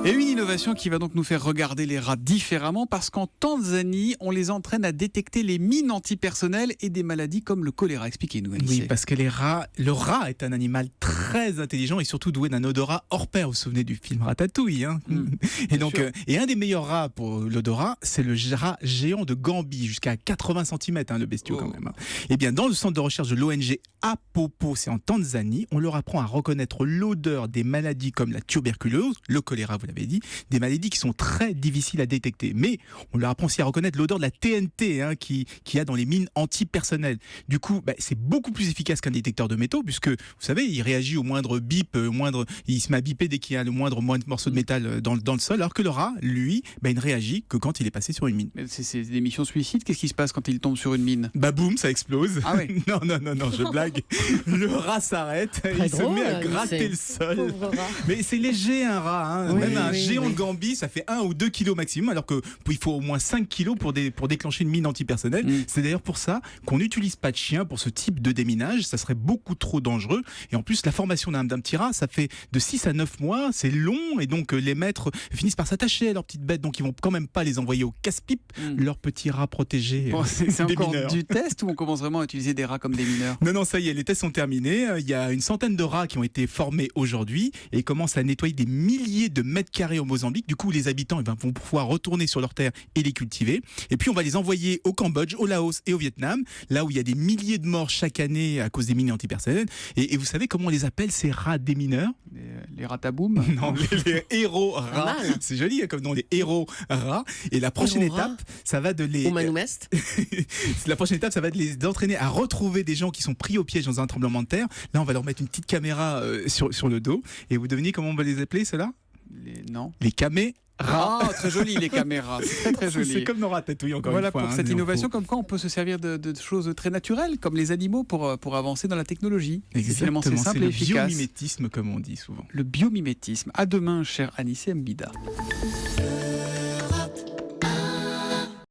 Et une innovation qui va donc nous faire regarder les rats différemment parce qu'en Tanzanie, on les entraîne à détecter les mines antipersonnelles et des maladies comme le choléra. Expliquez-nous, Anissé. Oui, parce que le rat est un animal très intelligent et surtout doué d'un odorat hors pair. Vous vous souvenez du film Ratatouille, hein Et donc, et un des meilleurs rats pour l'odorat, c'est le rat géant de Gambie, jusqu'à 80 cm, le bestiau quand même. Et bien, dans le centre de recherche de l'ONG Apopo, c'est en Tanzanie, on leur apprend à reconnaître l'odeur des maladies comme la tuberculose, le choléra, vous l'avez dit, des maladies qui sont très difficiles à détecter. Mais on leur apprend aussi à reconnaître l'odeur de la TNT qu'il y a dans les mines antipersonnelles. Du coup, c'est beaucoup plus efficace qu'un détecteur de métaux, puisque, vous savez, il réagit au moindre bip, il se met à biper dès qu'il y a le moindre morceau de métal dans le sol, alors que le rat, lui, il ne réagit que quand il est passé sur une mine. Mais c'est des missions suicides, qu'est-ce qui se passe quand il tombe sur une mine? Boum, ça explose. Ah oui. Non, je blague. Le rat s'arrête, il se met à gratter le sol. Mais c'est léger un rat, même un géant de Gambie, ça fait 1 ou 2 kilos maximum, alors qu'il faut au moins 5 kilos pour déclencher une mine antipersonnelle. C'est d'ailleurs pour ça qu'on n'utilise pas de chien pour ce type de déminage, ça serait beaucoup trop dangereux. Et en plus, la formation d'un petit rat, ça fait de 6 à 9 mois, c'est long, et donc les maîtres finissent par s'attacher à leurs petites bêtes, donc ils vont quand même pas les envoyer au casse-pipe, leurs petits rats protégés. Bon, c'est encore mineurs. du test ou on commence vraiment à utiliser des rats comme des mineurs? Non, ça y est, les tests sont terminés. Il y a une centaine de rats qui ont été formés aujourd'hui et ils commencent à nettoyer des milliers de mètres carrés au Mozambique. Du coup, les habitants vont pouvoir retourner sur leurs terres et les cultiver. Et puis, on va les envoyer au Cambodge, au Laos et au Vietnam, là où il y a des milliers de morts chaque année à cause des mines antipersonnelles. Et vous savez comment on les appelle, ces rats démineurs? Les rataboum? Non, les héros rats. C'est joli comme nom, les héros rats. Et la prochaine étape, ça va de les... La prochaine étape, ça va de les entraîner à retrouver des gens qui sont pris au piège dans un tremblement de terre. Là, on va leur mettre une petite caméra sur le dos. Et vous devinez comment on va les appeler, ceux-là? Les caméras. Ah, très joli les caméras, c'est très joli. C'est comme nos ratatouilles encore voilà une fois. Pour cette innovation, comme quoi on peut se servir de choses très naturelles, comme les animaux, pour avancer dans la technologie. Exactement, c'est simple et efficace. Le biomimétisme, comme on dit souvent. Le biomimétisme. À demain, cher Anissé Mbida.